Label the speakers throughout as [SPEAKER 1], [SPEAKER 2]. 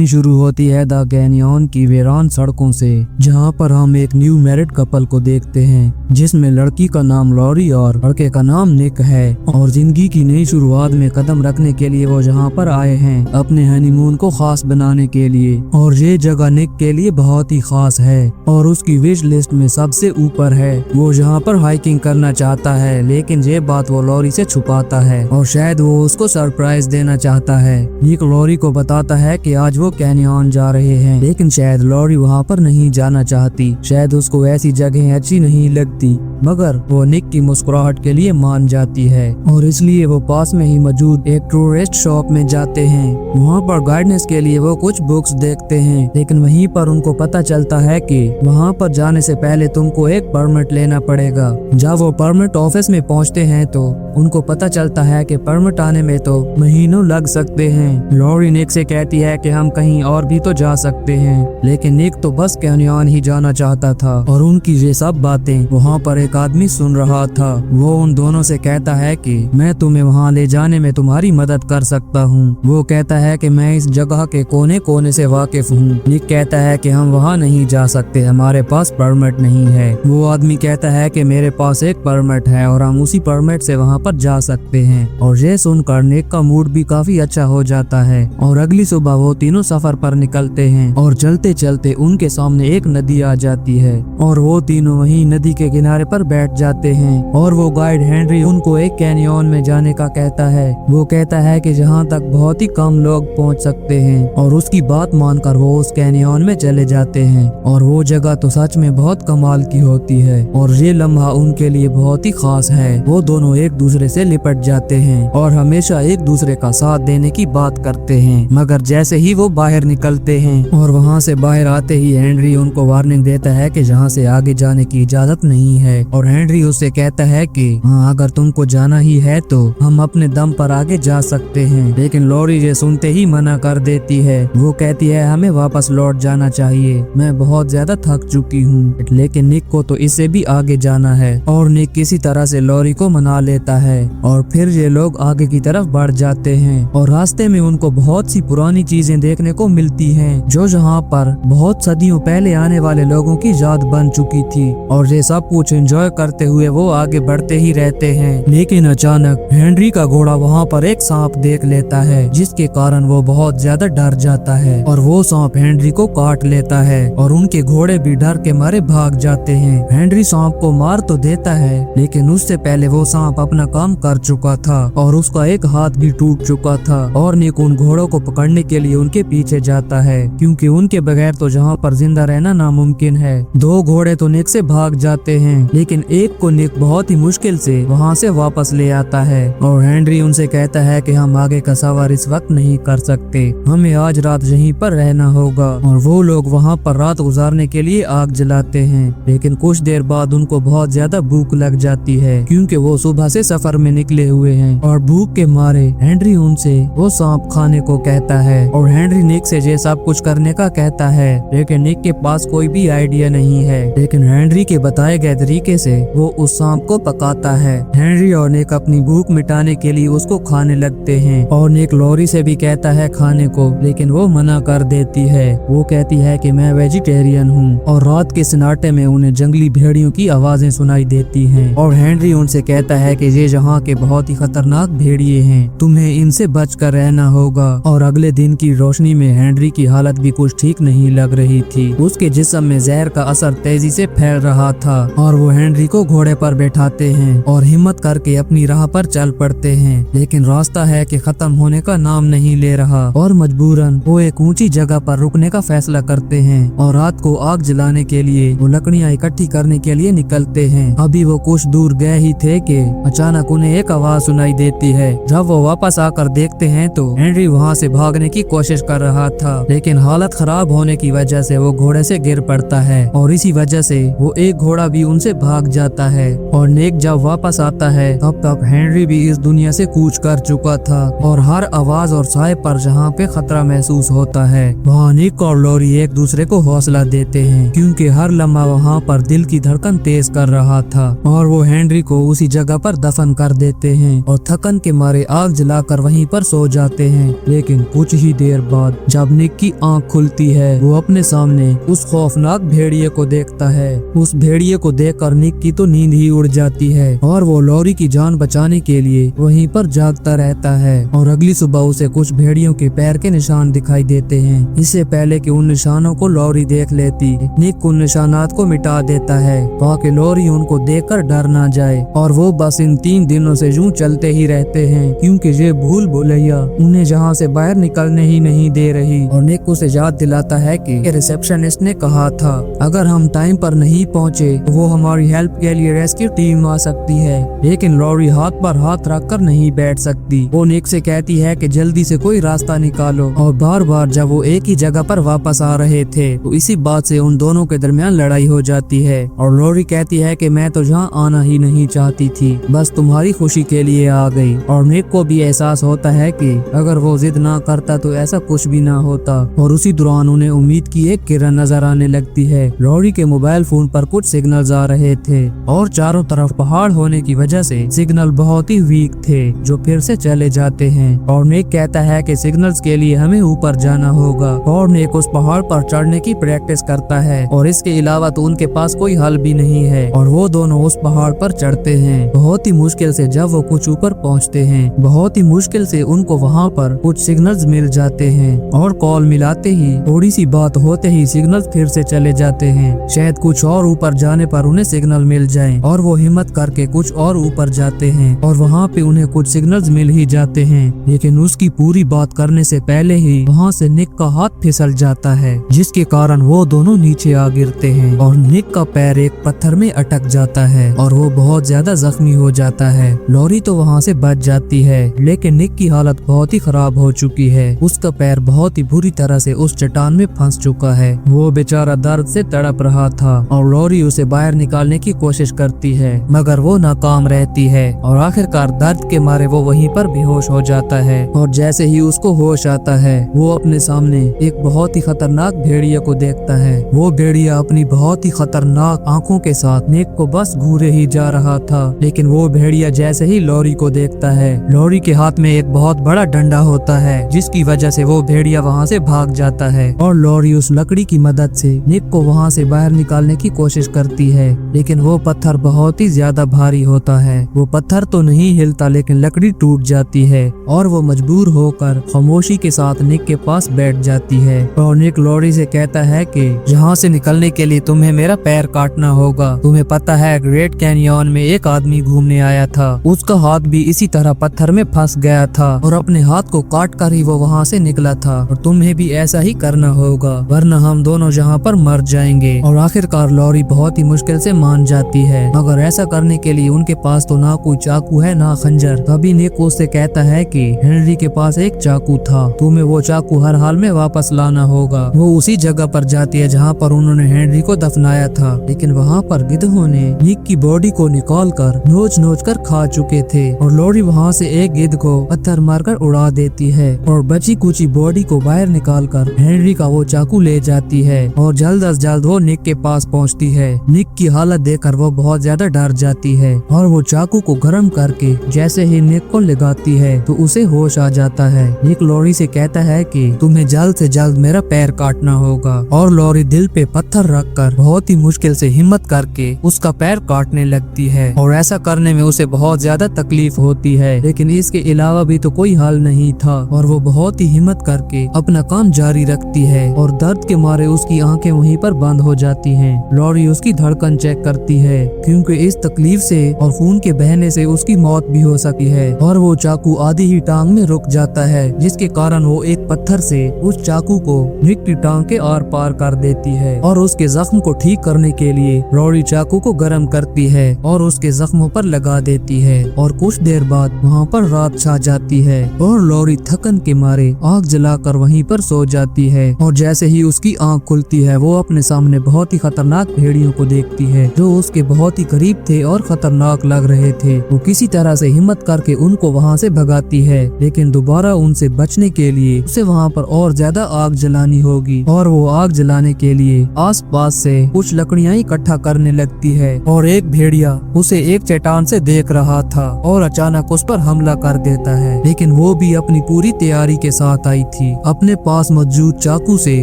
[SPEAKER 1] कहानी शुरू होती है द कैनियन की वीरान सड़कों से, जहां पर हम एक न्यू मैरिड कपल को देखते हैं जिसमें लड़की का नाम लॉरी और लड़के का नाम निक है। और जिंदगी की नई शुरुआत में कदम रखने के लिए वो जहां पर आए हैं अपने हनीमून को खास बनाने के लिए। और ये जगह निक के लिए बहुत ही खास है और उसकी विश लिस्ट में सबसे ऊपर है। वो जहाँ पर हाइकिंग करना चाहता है, लेकिन ये बात वो लॉरी से छुपाता है और शायद वो उसको सरप्राइज देना चाहता है। निक लॉरी को बताता है कि आज वो कैनियन जा रहे हैं, लेकिन शायद लॉरी वहाँ पर नहीं जाना चाहती। शायद उसको ऐसी जगह अच्छी नहीं लगती, मगर वो निक की मुस्कुराहट के लिए मान जाती है और इसलिए वो पास में ही मौजूद एक टूरिस्ट शॉप में जाते हैं। वहाँ पर गाइडेंस के लिए वो कुछ बुक्स देखते हैं, लेकिन वहीं पर उनको पता चलता है कि वहाँ पर जाने से पहले तुमको एक परमिट लेना पड़ेगा। जब वो परमिट ऑफिस में पहुँचते हैं तो उनको पता चलता है कि परमिट आने में तो महीनों लग सकते हैं। लॉरी निक से कहती है कि हम कहीं और भी तो जा सकते हैं, लेकिन निक तो बस कैनियन ही जाना चाहता था। और उनकी ये सब बातें वहाँ पर एक आदमी सुन रहा था। वो उन दोनों से कहता है कि मैं तुम्हें वहाँ ले जाने में तुम्हारी मदद कर सकता हूँ। वो कहता है कि मैं इस जगह के कोने कोने से वाकिफ हूँ। निक कहता है कि हम वहाँ नहीं जा सकते, हमारे पास परमिट नहीं है। वो आदमी कहता है कि मेरे पास एक परमिट है और हम उसी परमिट से वहाँ पर जा सकते हैं। और ये सुनकर निक का मूड भी काफी अच्छा हो जाता है और अगली सुबह वो तीनों सफर पर निकलते हैं। और चलते चलते उनके सामने एक नदी आ जाती है और वो तीनों वहीं नदी के किनारे पर बैठ जाते हैं। और वो गाइड हेनरी उनको एक कैनियन में जाने का कहता है। वो कहता है कि जहाँ तक बहुत ही कम लोग पहुँच सकते हैं, और उसकी बात मानकर वो उस कैनियन में चले जाते हैं। और वो जगह तो सच में बहुत कमाल की होती है और ये लम्हा उनके लिए बहुत ही खास है। वो दोनों एक दूसरे से लिपट जाते हैं और हमेशा एक दूसरे का साथ देने की बात करते हैं। मगर जैसे ही वो बाहर निकलते हैं और वहाँ से बाहर आते ही हेनरी उनको वार्निंग देता है कि जहाँ से आगे जाने की इजाजत नहीं है। और हेनरी उससे कहता है कि हाँ, अगर तुमको जाना ही है तो हम अपने दम पर आगे जा सकते हैं। लेकिन लॉरी ये सुनते ही मना कर देती है। वो कहती है हमें वापस लौट जाना चाहिए, मैं बहुत ज्यादा थक चुकी हूँ। लेकिन निक को तो इससे भी आगे जाना है और निक किसी तरह से लॉरी को मना लेता है और फिर ये लोग आगे की तरफ बढ़ जाते हैं। और रास्ते में उनको बहुत सी पुरानी चीजें देखने को मिलती हैं जो जहाँ पर बहुत सदियों पहले आने वाले लोगों की याद बन चुकी थी। और ये सब कुछ एंजॉय करते हुए वो आगे बढ़ते ही रहते हैं। लेकिन अचानक हेनरी का घोड़ा वहाँ पर एक सांप देख लेता है, जिसके कारण वो बहुत ज्यादा डर जाता है और वो सांप हेनरी को काट लेता है और उनके घोड़े भी डर के मारे भाग जाते हैं। हेनरी सांप को मार तो देता है, लेकिन उससे पहले वो सांप अपना काम कर चुका था और उसका एक हाथ भी टूट चुका था। और निक उन घोड़ों को पकड़ने के लिए उनके पीछे जाता है, क्योंकि उनके बगैर तो जहाँ पर जिंदा रहना नामुमकिन है। दो घोड़े तो निक से भाग जाते हैं, लेकिन एक को निक बहुत ही मुश्किल से वहाँ से वापस ले आता है। और हेनरी उनसे कहता है कि हम आगे का सफर इस वक्त नहीं कर सकते, हमें आज रात यहीं पर रहना होगा। और वो लोग वहाँ पर रात गुजारने के लिए आग जलाते हैं, लेकिन कुछ देर बाद उनको बहुत ज्यादा भूख लग जाती है, क्योंकि वो सुबह से सफर में निकले हुए हैं। और भूख के मारे हेनरी उनसे वो सांप खाने को कहता है और हेनरी निक से ये सब कुछ करने का कहता है, लेकिन निक के पास कोई भी आइडिया नहीं है। लेकिन हेनरी के बताए गए तरीके से वो उस सांप को पकाता है। हेनरी और निक अपनी भूख मिटाने के लिए उसको खाने लगते हैं और निक लॉरी से भी कहता है खाने को, लेकिन वो मना कर देती है। वो कहती है कि मैं वेजिटेरियन हूँ। और रात के सन्नाटे में उन्हें जंगली भेड़ियों की आवाजें सुनाई देती हैं और हेनरी उनसे कहता है कि ये यहाँ के बहुत ही खतरनाक भेड़िए हैं, तुम्हें इनसे बचकर रहना होगा। और अगले दिन की रोशनी में हेनरी की हालत भी कुछ ठीक नहीं लग रही थी। उसके जिस्म में जहर का असर तेजी से फैल रहा था और वो हेनरी को घोड़े पर बैठाते हैं और हिम्मत करके अपनी राह पर चल पड़ते हैं। लेकिन रास्ता है कि खत्म होने का नाम नहीं ले रहा और मजबूरन वो एक ऊंची जगह पर रुकने का फैसला करते हैं। और रात को आग जलाने के लिए वो लकड़ियां इकट्ठी करने के लिए निकलते हैं। अभी वो कुछ दूर गए ही थे कि अचानक उन्हें एक आवाज सुनाई देती है। जब वो वापस आकर देखते हैं तो हेनरी वहाँ से भागने की कोशिश कर रहा था, लेकिन हालत खराब होने की वजह से वो घोड़े से गिर पड़ता है और इसी वजह से वो एक घोड़ा भी उनसे भाग जाता है। और निक जब वापस आता है तब तक हेनरी भी इस दुनिया से कूच कर चुका था और हर आवाज और साए पर जहाँ पे खतरा महसूस होता है वहाँ निक और लॉरी एक दूसरे को हौसला देते हैं, क्योंकि हर लम्हा वहाँ पर दिल की धड़कन तेज कर रहा था। और वो हेनरी को उसी जगह पर दफन कर देते हैं और थकन के मारे आग जलाकर वहीं पर सो जाते हैं। लेकिन कुछ ही देर बाद बाद जब निक की आंख खुलती है, वो अपने सामने उस खौफनाक भेड़िए को देखता है। उस भेड़िए को देखकर निक की तो नींद ही उड़ जाती है और वो लॉरी की जान बचाने के लिए वहीं पर जागता रहता है। और अगली सुबह उसे कुछ भेड़ियों के पैर के निशान दिखाई देते हैं। इससे पहले कि उन निशानों को लॉरी देख लेती, निक उन निशानात को मिटा देता है ताकि लॉरी उनको देखकर डर ना जाए। और वो बस इन 3 दिनों से यूं चलते ही रहते हैं क्योंकि ये भूल भुलैया उन्हें जहाँ से बाहर निकलने ही नहीं दे रही। और निक उसे याद दिलाता है कि रिसेप्शनिस्ट ने कहा था अगर हम टाइम पर नहीं पहुँचे तो वो हमारी हेल्प के लिए रेस्क्यू टीम आ सकती है। लेकिन लॉरी हाथ पर हाथ रखकर नहीं बैठ सकती। वो निक से कहती है कि जल्दी से कोई रास्ता निकालो। और बार बार जब वो एक ही जगह पर वापस आ रहे थे तो इसी बात से उन दोनों के दरमियान लड़ाई हो जाती है। और लॉरी कहती है कि मैं तो यहाँ आना ही नहीं चाहती थी, बस तुम्हारी खुशी के लिए आ गई। और निक को भी एहसास होता है कि अगर वो जिद ना करता तो ऐसा कुछ भी ना होता। और उसी दौरान उन्हें उम्मीद की एक किरण नजर आने लगती है। लॉरी के मोबाइल फोन पर कुछ सिग्नल्स आ रहे थे और चारों तरफ पहाड़ होने की वजह से सिग्नल बहुत ही वीक थे जो फिर से चले जाते हैं। और निक कहता है कि सिग्नल्स के लिए हमें ऊपर जाना होगा। और निक उस पहाड़ पर चढ़ने की प्रैक्टिस करता है और इसके अलावा तो उनके पास कोई हल भी नहीं है। और वो दोनों उस पहाड़ पर चढ़ते हैं। बहुत ही मुश्किल से जब वो कुछ ऊपर पहुंचते हैं, बहुत ही मुश्किल से उनको वहां पर कुछ सिग्नल्स मिल जाते हैं। और कॉल मिलाते ही थोड़ी सी बात होते ही सिग्नल्स फिर से चले जाते हैं। शायद कुछ और ऊपर जाने पर उन्हें सिग्नल मिल जाए और वो हिम्मत करके कुछ और ऊपर जाते हैं और वहाँ पे उन्हें कुछ सिग्नल्स मिल ही जाते हैं। लेकिन उसकी पूरी बात करने से पहले ही वहाँ से निक का हाथ फिसल जाता है जिसके कारण वो दोनों नीचे आ गिरते हैं और निक का पैर एक पत्थर में अटक जाता है और वो बहुत ज्यादा जख्मी हो जाता है। लॉरी तो वहाँ से बच जाती है लेकिन निक की हालत बहुत ही खराब हो चुकी है। उसका पैर बहुत ही बुरी तरह से उस चट्टान में फंस चुका है। वो बेचारा दर्द से तड़प रहा था और लॉरी उसे बाहर निकालने की कोशिश करती है मगर वो नाकाम रहती है और आखिरकार दर्द के मारे वो वहीं पर बेहोश हो जाता है। और जैसे ही उसको होश आता है वो अपने सामने एक बहुत ही खतरनाक भेड़िया को देखता है। वो भेड़िया अपनी बहुत ही खतरनाक आंखों के साथ निक को बस घूरे ही जा रहा था। लेकिन वो भेड़िया जैसे ही लॉरी को देखता है, लॉरी के हाथ में एक बहुत बड़ा डंडा होता है जिसकी वजह से वो भेड़िया वहाँ से भाग जाता है। और लॉरी उस लकड़ी की मदद से निक को वहाँ से बाहर निकालने की कोशिश करती है लेकिन वो पत्थर बहुत ही ज्यादा भारी होता है। वो पत्थर तो नहीं हिलता लेकिन लकड़ी टूट जाती है और वो मजबूर होकर खामोशी के साथ निक के पास बैठ जाती है। और निक लॉरी से कहता है कि यहाँ से निकलने के लिए तुम्हें मेरा पैर काटना होगा। तुम्हें पता है ग्रेट कैनियन में एक आदमी घूमने आया था, उसका हाथ भी इसी तरह पत्थर में फंस गया था और अपने हाथ को काट कर ही वो वहाँ से निकला था। और तुम्हें भी ऐसा ही करना होगा वरना हम दोनों यहाँ पर मर जाएंगे। और आखिरकार लॉरी बहुत ही मुश्किल से मान जाती है मगर ऐसा करने के लिए उनके पास तो ना कोई चाकू है ना खंजर। तभी निक उससे कहता है कि हेनरी के पास एक चाकू था, तुम्हें वो चाकू हर हाल में वापस लाना होगा। वो उसी जगह पर जाती है जहाँ पर उन्होंने हेनरी को दफनाया था लेकिन वहाँ पर गिद्धों ने निक की बॉडी को निकाल कर नोच नोच कर खा चुके थे। और लॉरी वहाँ से एक गिद्ध को पत्थर मारकर उड़ा देती है और बची कुची बॉडी को बाहर निकाल कर हेनरी का वो चाकू ले जाती है और जल्द अज जल्द वो निक के पास पहुँचती है। निक की हालत देखकर वो बहुत ज्यादा डर जाती है और वो चाकू को गर्म करके जैसे ही निक को लगाती है तो उसे होश आ जाता है। निक लॉरी से कहता है कि तुम्हें जल्द से जल्द मेरा पैर काटना होगा। और लॉरी दिल पे पत्थर रखकर बहुत ही मुश्किल से हिम्मत करके उसका पैर काटने लगती है और ऐसा करने में उसे बहुत ज्यादा तकलीफ होती है लेकिन इसके अलावा भी तो कोई हल नहीं था। और वो बहुत ही हिम्मत करके अपना काम जारी रखती है और दर्द के मारे उसकी आंखें वहीं पर बंद हो जाती हैं। लॉरी उसकी धड़कन चेक करती है क्योंकि इस तकलीफ से और खून के बहने से उसकी मौत भी हो सकती है। और वो चाकू आधी ही टांग में रुक जाता है जिसके कारण वो एक पत्थर से उस चाकू को निक की टांग के आर पार कर देती है। और उसके जख्म को ठीक करने के लिए लॉरी चाकू को गर्म करती है और उसके जख्मों पर लगा देती है। और कुछ देर बाद वहाँ पर रात छा जाती है और लॉरी थकन के मारे आग जलाकर वहीं पर सो जाती है। और जैसे ही उसकी आंख खुलती है वो अपने सामने बहुत ही खतरनाक भेड़ियों को देखती है जो उसके बहुत ही करीब थे और खतरनाक लग रहे थे। वो किसी तरह से हिम्मत करके उनको वहाँ से भगाती है लेकिन दोबारा उनसे बचने के लिए उसे वहाँ पर और ज्यादा आग जलानी होगी। और वो आग जलाने के लिए आसपास से कुछ लकड़ियाँ इकट्ठा करने लगती है। और एक भेड़िया उसे एक चट्टान से देख रहा था और अचानक उस पर हमला कर देता है लेकिन वो भी अपनी पूरी तैयारी के साथ आई थी। ही अपने पास मौजूद चाकू से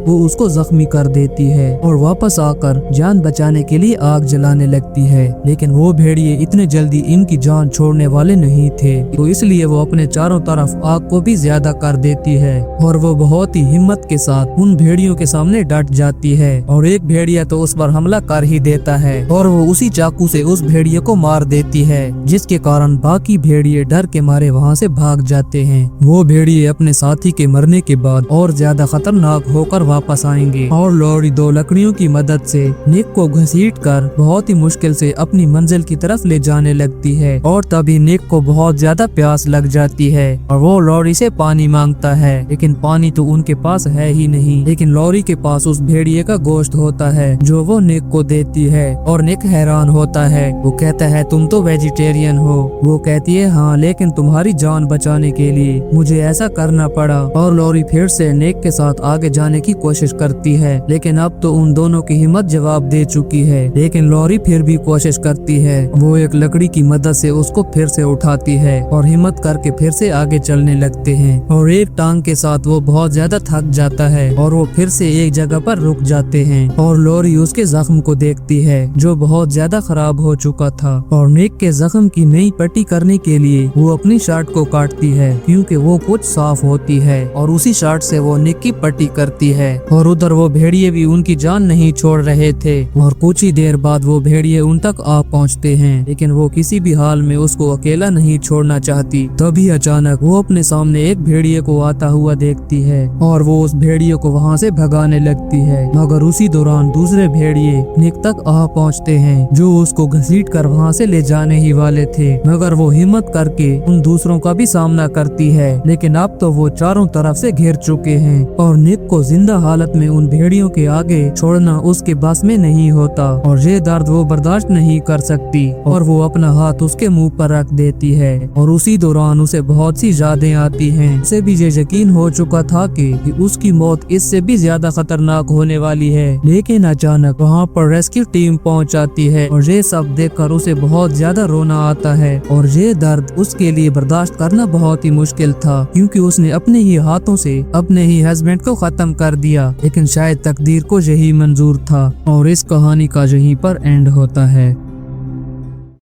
[SPEAKER 1] वो उसको जख्मी कर देती है और वापस आकर जान बचाने के लिए आग जलाने लगती है। लेकिन वो भेड़िए इतने जल्दी इनकी जान छोड़ने वाले नहीं थे, तो इसलिए वो अपने चारों तरफ आग को भी ज्यादा कर देती है और वो बहुत ही हिम्मत के साथ उन भेड़ियों के सामने डट जाती है और एक भेड़िया तो उस पर हमला कर ही देता है और वो उसी चाकू से उस भेड़िए को मार देती है, जिसके कारण बाकी भेड़िए डर के मारे वहाँ से भाग जाते हैं। वो भेड़िए अपने साथी के मरने के बाद और ज्यादा खतरनाक होकर वापस आएंगे और लॉरी दो लकड़ियों की मदद से निक को घसीट कर बहुत ही मुश्किल से अपनी मंजिल की तरफ ले जाने लगती है और तभी निक को बहुत ज्यादा प्यास लग जाती है और वो लॉरी से पानी मांगता है, लेकिन पानी तो उनके पास है ही नहीं। लेकिन लॉरी के पास उस भेड़िए का गोश्त होता है जो वो निक को देती है और निक हैरान होता है। वो कहता है तुम तो वेजिटेरियन हो। वो कहती है हाँ, लेकिन तुम्हारी जान बचाने के लिए मुझे ऐसा करना पड़ा। और लॉरी फिर से निक के साथ आगे जाने की कोशिश करती है, लेकिन अब तो उन दोनों की हिम्मत जवाब दे चुकी है। लेकिन लॉरी फिर भी कोशिश करती है। वो एक लकड़ी की मदद से उसको फिर से उठाती है और हिम्मत करके फिर से आगे चलने लगते हैं और एक टांग के साथ वो बहुत ज्यादा थक जाता है और वो फिर से एक जगह पर रुक जाते हैं और लॉरी उसके जख्म को देखती है जो बहुत ज्यादा खराब हो चुका था और निक के जख्म की नई पट्टी करने के लिए वो अपनी शर्ट को काटती है क्योंकि वो कुछ साफ होती है और उसी शर्ट से वो निक की पट्टी करती है। और उधर वो भेड़िए भी उनकी जान नहीं छोड़ रहे थे और कुछ ही देर बाद वो भेड़िए उन तक आ पहुँचते हैं, लेकिन वो किसी भी हाल में उसको अकेला नहीं छोड़ना चाहती। तभी अचानक वो अपने सामने एक भेड़िए को आता हुआ देखती है और वो उस भेड़िए को वहाँ से भगाने लगती है, मगर उसी दौरान दूसरे भेड़िए निक तक आ पहुँचते हैं जो उसको घसीट कर वहाँ से ले जाने ही वाले थे, मगर वो हिम्मत करके उन दूसरों का भी सामना करती है। लेकिन अब तो वो चारों तरफ से घिर चुके हैं और निक को जिंदा हालत में उन भेड़ियों के आगे छोड़ना उसके बस में नहीं होता और ये दर्द वो बर्दाश्त नहीं कर सकती और वो अपना हाथ उसके मुंह पर रख देती है और उसी दौरान उसे बहुत सी यादें आती हैं। उसे भी ये यकीन हो चुका था कि उसकी मौत इससे भी ज्यादा खतरनाक होने वाली है, लेकिन अचानक वहाँ पर रेस्क्यू टीम पहुँच जाती है और ये सब देखकर उसे बहुत ज्यादा रोना आता है और ये दर्द उसके लिए बर्दाश्त करना बहुत ही मुश्किल था क्योंकि उसने अपने ही हाथों से अपने ही हस्बैंड को खत्म कर दिया, लेकिन शायद तकदीर को यही मंजूर था और इस कहानी का यहीं पर एंड होता है।